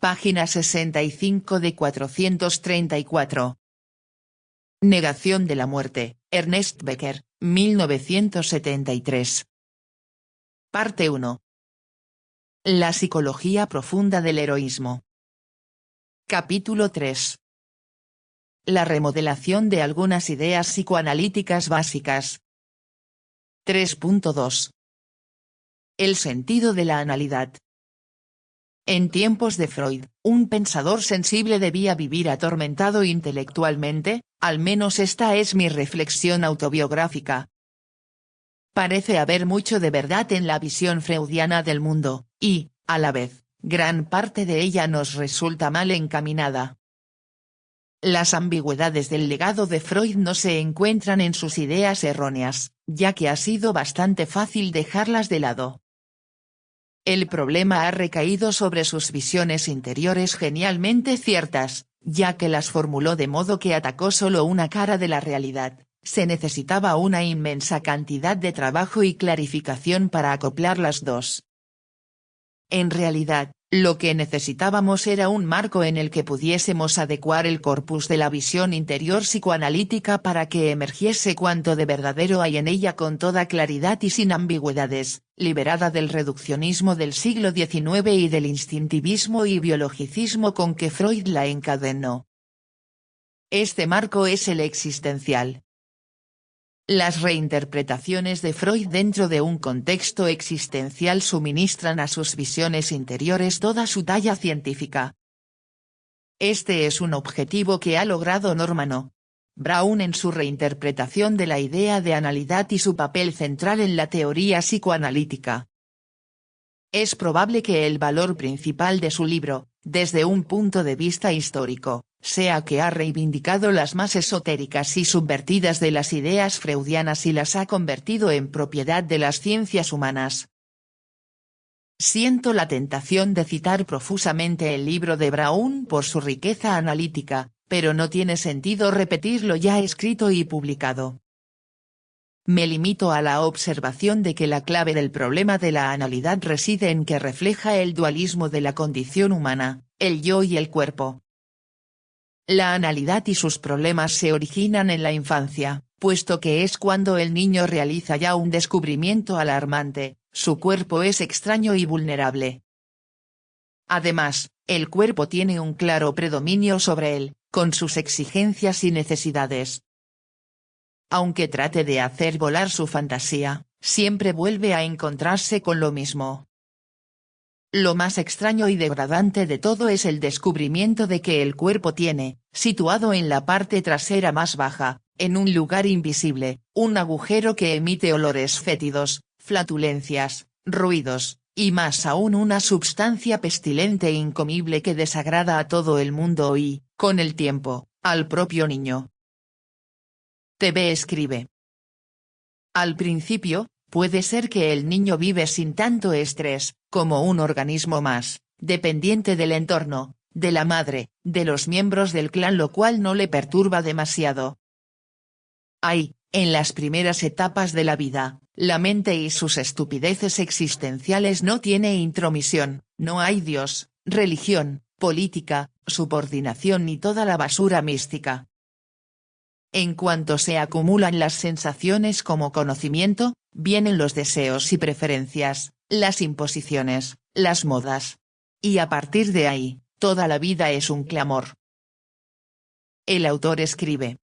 Página 65 de 434. Negación de la muerte, Ernest Becker, 1973. Parte 1. La psicología profunda del heroísmo. Capítulo 3. La remodelación de algunas ideas psicoanalíticas básicas. 3.2. El sentido de la analidad. En tiempos de Freud, un pensador sensible debía vivir atormentado intelectualmente, al menos esta es mi reflexión autobiográfica. Parece haber mucho de verdad en la visión freudiana del mundo, y, a la vez, gran parte de ella nos resulta mal encaminada. Las ambigüedades del legado de Freud no se encuentran en sus ideas erróneas, ya que ha sido bastante fácil dejarlas de lado. El problema ha recaído sobre sus visiones interiores genialmente ciertas, ya que las formuló de modo que atacó solo una cara de la realidad. Se necesitaba una inmensa cantidad de trabajo y clarificación para acoplar las dos. En realidad, lo que necesitábamos era un marco en el que pudiésemos adecuar el corpus de la visión interior psicoanalítica para que emergiese cuanto de verdadero hay en ella con toda claridad y sin ambigüedades, liberada del reduccionismo del siglo XIX y del instintivismo y biologicismo con que Freud la encadenó. Este marco es el existencial. Las reinterpretaciones de Freud dentro de un contexto existencial suministran a sus visiones interiores toda su talla científica. Este es un objetivo que ha logrado Norman Brown en su reinterpretación de la idea de analidad y su papel central en la teoría psicoanalítica. Es probable que el valor principal de su libro, desde un punto de vista histórico, sea que ha reivindicado las más esotéricas y subvertidas de las ideas freudianas y las ha convertido en propiedad de las ciencias humanas. Siento la tentación de citar profusamente el libro de Brown por su riqueza analítica, pero no tiene sentido repetir lo ya escrito y publicado. Me limito a la observación de que la clave del problema de la analidad reside en que refleja el dualismo de la condición humana, el yo y el cuerpo. La analidad y sus problemas se originan en la infancia, puesto que es cuando el niño realiza ya un descubrimiento alarmante, su cuerpo es extraño y vulnerable. Además, el cuerpo tiene un claro predominio sobre él, con sus exigencias y necesidades. Aunque trate de hacer volar su fantasía, siempre vuelve a encontrarse con lo mismo. Lo más extraño y degradante de todo es el descubrimiento de que el cuerpo tiene, situado en la parte trasera más baja, en un lugar invisible, un agujero que emite olores fétidos, flatulencias, ruidos, y más aún una substancia pestilente e incomible que desagrada a todo el mundo y, con el tiempo, al propio niño. TV escribe. Al principio, puede ser que el niño vive sin tanto estrés, como un organismo más, dependiente del entorno, de la madre, de los miembros del clan, lo cual no le perturba demasiado. En las primeras etapas de la vida, la mente y sus estupideces existenciales no tiene intromisión, no hay Dios, religión, política, subordinación ni toda la basura mística. En cuanto se acumulan las sensaciones como conocimiento, vienen los deseos y preferencias, las imposiciones, las modas. Y a partir de ahí, toda la vida es un clamor. El autor escribe.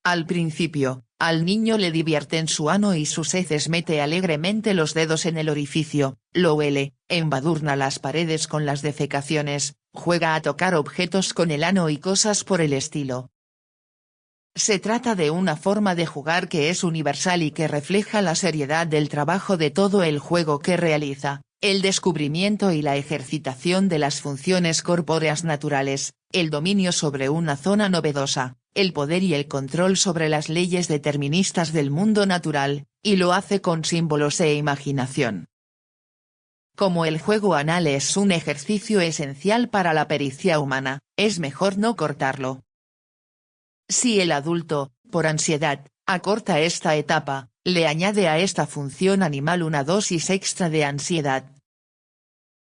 Al principio, al niño le divierten su ano y sus heces, mete alegremente los dedos en el orificio, lo huele, embadurna las paredes con las defecaciones, juega a tocar objetos con el ano y cosas por el estilo. Se trata de una forma de jugar que es universal y que refleja la seriedad del trabajo de todo el juego que realiza, el descubrimiento y la ejercitación de las funciones corpóreas naturales, el dominio sobre una zona novedosa, el poder y el control sobre las leyes deterministas del mundo natural, y lo hace con símbolos e imaginación. Como el juego anal es un ejercicio esencial para la pericia humana, es mejor no cortarlo. Si el adulto, por ansiedad, acorta esta etapa, le añade a esta función animal una dosis extra de ansiedad.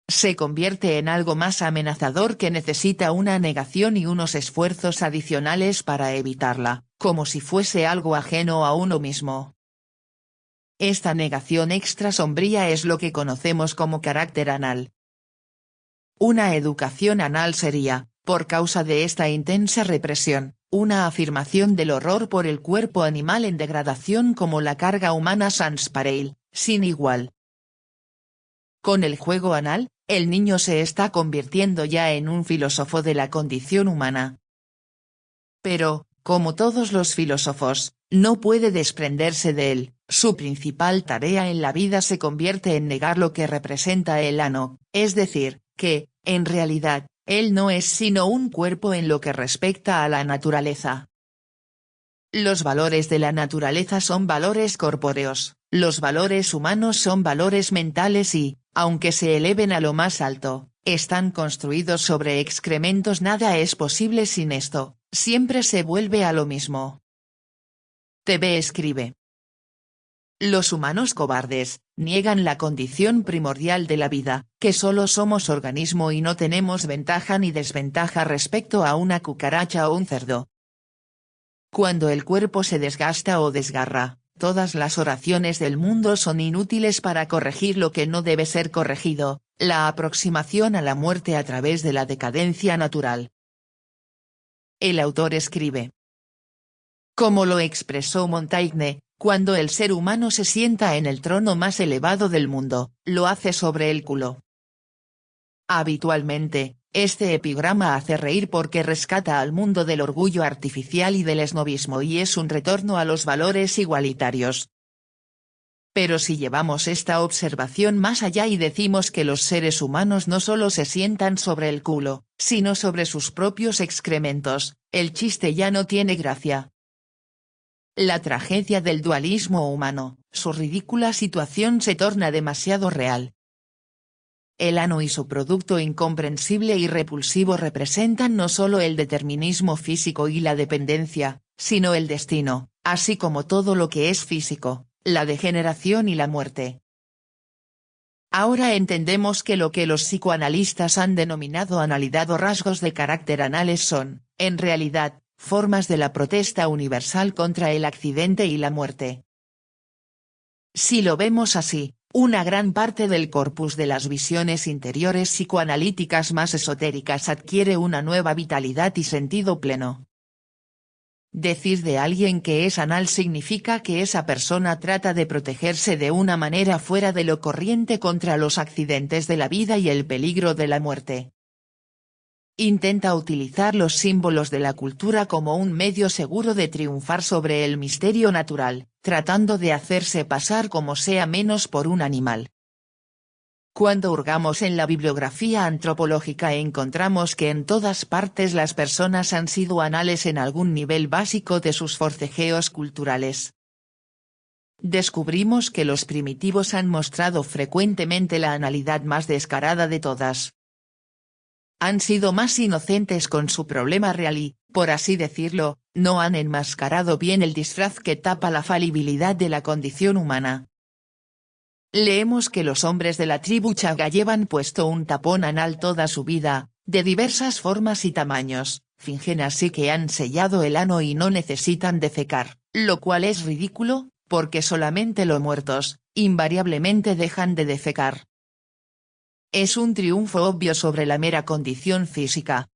se convierte en algo más amenazador que necesita una negación y unos esfuerzos adicionales para evitarla, como si fuese algo ajeno a uno mismo. Esta negación extra sombría es lo que conocemos como carácter anal. Una educación anal sería, por causa de esta intensa represión, una afirmación del horror por el cuerpo animal en degradación como la carga humana sans pareil, sin igual. Con el juego anal, el niño se está convirtiendo ya en un filósofo de la condición humana. Pero, como todos los filósofos, no puede desprenderse de él, su principal tarea en la vida se convierte en negar lo que representa el ano, es decir, que, en realidad, él no es sino un cuerpo en lo que respecta a la naturaleza. Los valores de la naturaleza son valores corpóreos, los valores humanos son valores mentales y, aunque se eleven a lo más alto, están construidos sobre excrementos. Nada es posible sin esto, siempre se vuelve a lo mismo. TV escribe. Los humanos cobardes, niegan la condición primordial de la vida, que solo somos organismo y no tenemos ventaja ni desventaja respecto a una cucaracha o un cerdo. Cuando el cuerpo se desgasta o desgarra, todas las oraciones del mundo son inútiles para corregir lo que no debe ser corregido, la aproximación a la muerte a través de la decadencia natural. El autor escribe. Como lo expresó Montaigne, cuando el ser humano se sienta en el trono más elevado del mundo, lo hace sobre el culo. Habitualmente, este epigrama hace reír porque rescata al mundo del orgullo artificial y del esnobismo y es un retorno a los valores igualitarios. Pero si llevamos esta observación más allá y decimos que los seres humanos no solo se sientan sobre el culo, sino sobre sus propios excrementos, el chiste ya no tiene gracia. La tragedia del dualismo humano, su ridícula situación se torna demasiado real. El ano y su producto incomprensible y repulsivo representan no solo el determinismo físico y la dependencia, sino el destino, así como todo lo que es físico, la degeneración y la muerte. Ahora entendemos que lo que los psicoanalistas han denominado analidad o rasgos de carácter anales son, en realidad, formas de la protesta universal contra el accidente y la muerte. Si lo vemos así, una gran parte del corpus de las visiones interiores psicoanalíticas más esotéricas adquiere una nueva vitalidad y sentido pleno. Decir de alguien que es anal significa que esa persona trata de protegerse de una manera fuera de lo corriente contra los accidentes de la vida y el peligro de la muerte. Intenta utilizar los símbolos de la cultura como un medio seguro de triunfar sobre el misterio natural, tratando de hacerse pasar como sea menos por un animal. Cuando hurgamos en la bibliografía antropológica encontramos que en todas partes las personas han sido anales en algún nivel básico de sus forcejeos culturales. Descubrimos que los primitivos han mostrado frecuentemente la analidad más descarada de todas. Han sido más inocentes con su problema real y, por así decirlo, no han enmascarado bien el disfraz que tapa la falibilidad de la condición humana. Leemos que los hombres de la tribu Chaga llevan puesto un tapón anal toda su vida, de diversas formas y tamaños, fingen así que han sellado el ano y no necesitan defecar, lo cual es ridículo, porque solamente los muertos, invariablemente dejan de defecar. Es un triunfo obvio sobre la mera condición física.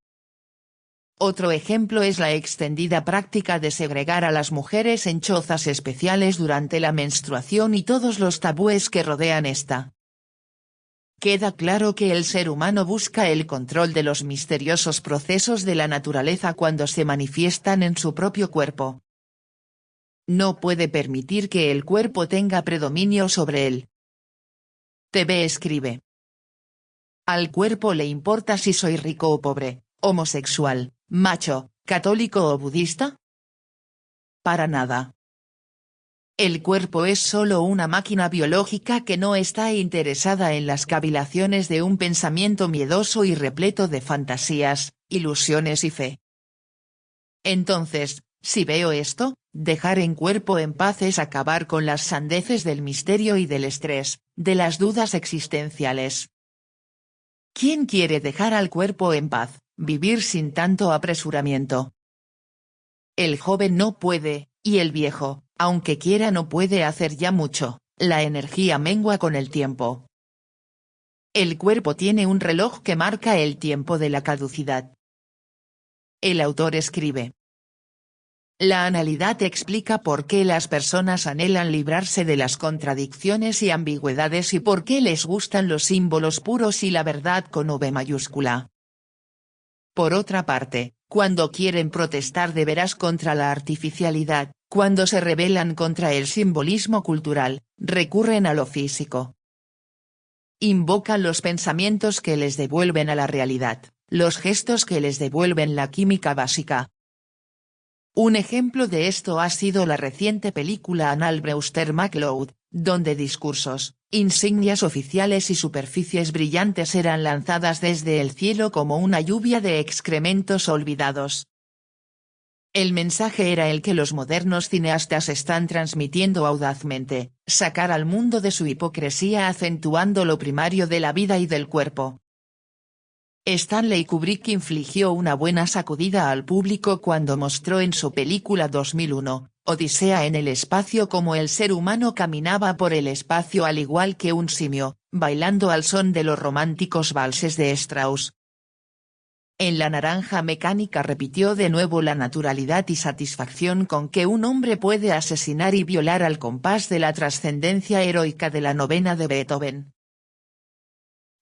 Otro ejemplo es la extendida práctica de segregar a las mujeres en chozas especiales durante la menstruación y todos los tabúes que rodean esta. Queda claro que el ser humano busca el control de los misteriosos procesos de la naturaleza cuando se manifiestan en su propio cuerpo. No puede permitir que el cuerpo tenga predominio sobre él. TV escribe. Al cuerpo le importa si soy rico o pobre, homosexual, macho, católico o budista. Para nada. El cuerpo es solo una máquina biológica que no está interesada en las cavilaciones de un pensamiento miedoso y repleto de fantasías, ilusiones y fe. Entonces, si veo esto, dejar en cuerpo en paz es acabar con las sandeces del misterio y del estrés, de las dudas existenciales. ¿Quién quiere dejar al cuerpo en paz, vivir sin tanto apresuramiento? El joven no puede, y el viejo, aunque quiera no puede hacer ya mucho, la energía mengua con el tiempo. El cuerpo tiene un reloj que marca el tiempo de la caducidad. El autor escribe: la analidad explica por qué las personas anhelan librarse de las contradicciones y ambigüedades y por qué les gustan los símbolos puros y la verdad con V mayúscula. Por otra parte, cuando quieren protestar de veras contra la artificialidad, cuando se rebelan contra el simbolismo cultural, recurren a lo físico. Invocan los pensamientos que les devuelven a la realidad, los gestos que les devuelven la química básica. Un ejemplo de esto ha sido la reciente película Anal Brewster McLeod, donde discursos, insignias oficiales y superficies brillantes eran lanzadas desde el cielo como una lluvia de excrementos olvidados. El mensaje era el que los modernos cineastas están transmitiendo audazmente: sacar al mundo de su hipocresía acentuando lo primario de la vida y del cuerpo. Stanley Kubrick infligió una buena sacudida al público cuando mostró en su película 2001, Odisea en el espacio, cómo el ser humano caminaba por el espacio al igual que un simio, bailando al son de los románticos valses de Strauss. En La Naranja Mecánica repitió de nuevo la naturalidad y satisfacción con que un hombre puede asesinar y violar al compás de la trascendencia heroica de la novena de Beethoven.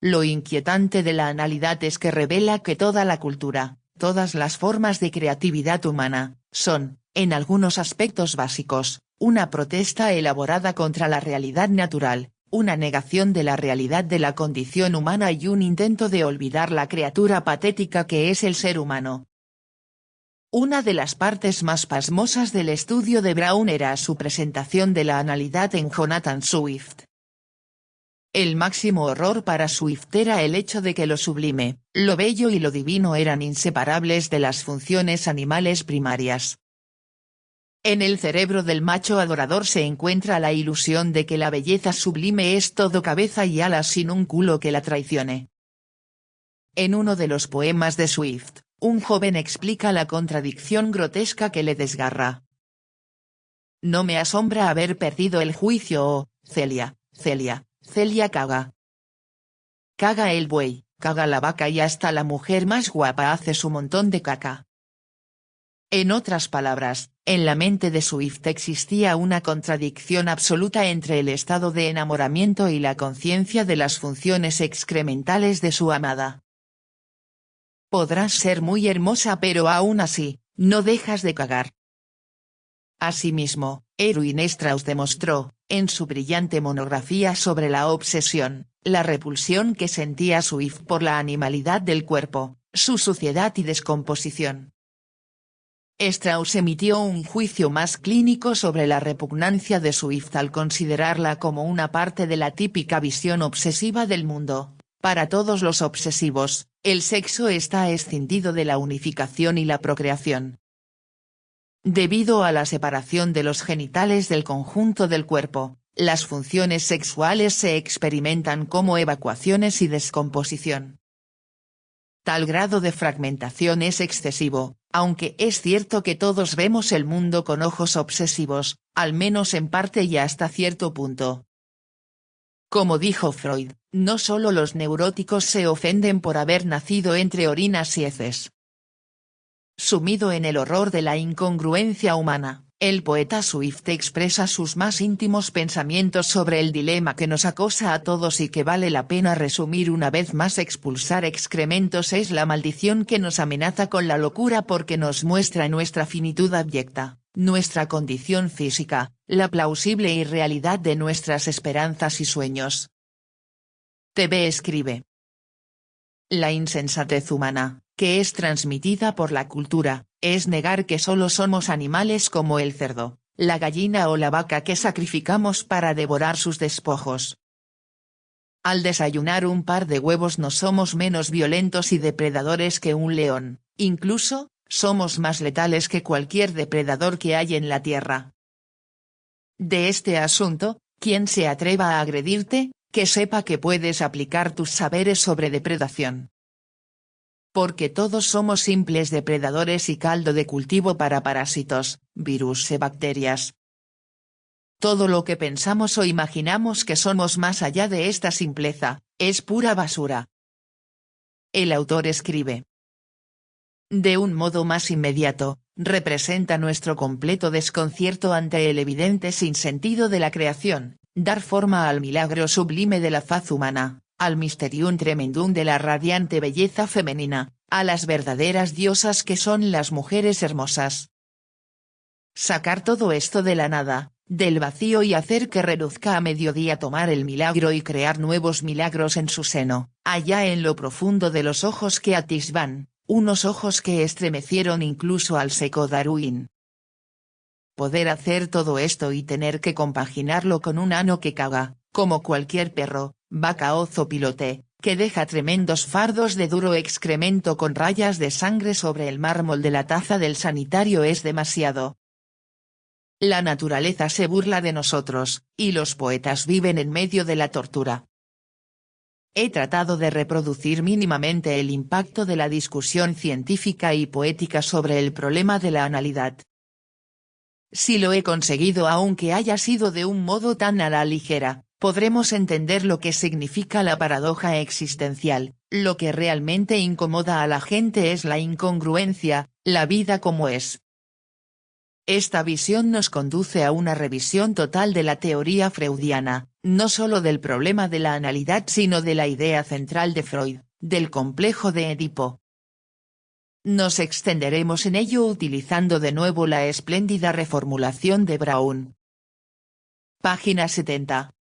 Lo inquietante de la analidad es que revela que toda la cultura, todas las formas de creatividad humana, son, en algunos aspectos básicos, una protesta elaborada contra la realidad natural, una negación de la realidad de la condición humana y un intento de olvidar la criatura patética que es el ser humano. Una de las partes más pasmosas del estudio de Brown era su presentación de la analidad en Jonathan Swift. El máximo horror para Swift era el hecho de que lo sublime, lo bello y lo divino eran inseparables de las funciones animales primarias. En el cerebro del macho adorador se encuentra la ilusión de que la belleza sublime es todo cabeza y alas sin un culo que la traicione. En uno de los poemas de Swift, un joven explica la contradicción grotesca que le desgarra. No me asombra haber perdido el juicio, oh, Celia, Celia. Celia caga. Caga el buey, caga la vaca y hasta la mujer más guapa hace su montón de caca. En otras palabras, en la mente de Swift existía una contradicción absoluta entre el estado de enamoramiento y la conciencia de las funciones excrementales de su amada. Podrás ser muy hermosa pero aún así, no dejas de cagar. Asimismo, Erwin Strauss demostró, en su brillante monografía sobre la obsesión, la repulsión que sentía Swift por la animalidad del cuerpo, su suciedad y descomposición. Strauss emitió un juicio más clínico sobre la repugnancia de Swift al considerarla como una parte de la típica visión obsesiva del mundo. Para todos los obsesivos, el sexo está escindido de la unificación y la procreación. Debido a la separación de los genitales del conjunto del cuerpo, las funciones sexuales se experimentan como evacuaciones y descomposición. Tal grado de fragmentación es excesivo, aunque es cierto que todos vemos el mundo con ojos obsesivos, al menos en parte y hasta cierto punto. Como dijo Freud, no solo los neuróticos se ofenden por haber nacido entre orinas y heces. Sumido en el horror de la incongruencia humana, el poeta Swift expresa sus más íntimos pensamientos sobre el dilema que nos acosa a todos y que vale la pena resumir una vez más: expulsar excrementos es la maldición que nos amenaza con la locura porque nos muestra nuestra finitud abyecta, nuestra condición física, la plausible irrealidad de nuestras esperanzas y sueños. TV escribe: la insensatez humana, que es transmitida por la cultura, es negar que solo somos animales como el cerdo, la gallina o la vaca que sacrificamos para devorar sus despojos. Al desayunar un par de huevos no somos menos violentos y depredadores que un león, incluso, somos más letales que cualquier depredador que hay en la tierra. De este asunto, quien se atreva a agredirte, que sepa que puedes aplicar tus saberes sobre depredación. Porque todos somos simples depredadores y caldo de cultivo para parásitos, virus y bacterias. Todo lo que pensamos o imaginamos que somos más allá de esta simpleza, es pura basura. El autor escribe. De un modo más inmediato, representa nuestro completo desconcierto ante el evidente sinsentido de la creación, dar forma al milagro sublime de la faz humana, al mysterium tremendum de la radiante belleza femenina, a las verdaderas diosas que son las mujeres hermosas. Sacar todo esto de la nada, del vacío y hacer que reluzca a mediodía, tomar el milagro y crear nuevos milagros en su seno, allá en lo profundo de los ojos que atisban, unos ojos que estremecieron incluso al seco Darwin. Poder hacer todo esto y tener que compaginarlo con un ano que caga, como cualquier perro, vaca o zopilote, que deja tremendos fardos de duro excremento con rayas de sangre sobre el mármol de la taza del sanitario es demasiado. La naturaleza se burla de nosotros, y los poetas viven en medio de la tortura. He tratado de reproducir mínimamente el impacto de la discusión científica y poética sobre el problema de la analidad. Si lo he conseguido aunque haya sido de un modo tan a la ligera, podremos entender lo que significa la paradoja existencial, lo que realmente incomoda a la gente es la incongruencia, la vida como es. Esta visión nos conduce a una revisión total de la teoría freudiana, no solo del problema de la analidad sino de la idea central de Freud, del complejo de Edipo. Nos extenderemos en ello utilizando de nuevo la espléndida reformulación de Brown. Página 70.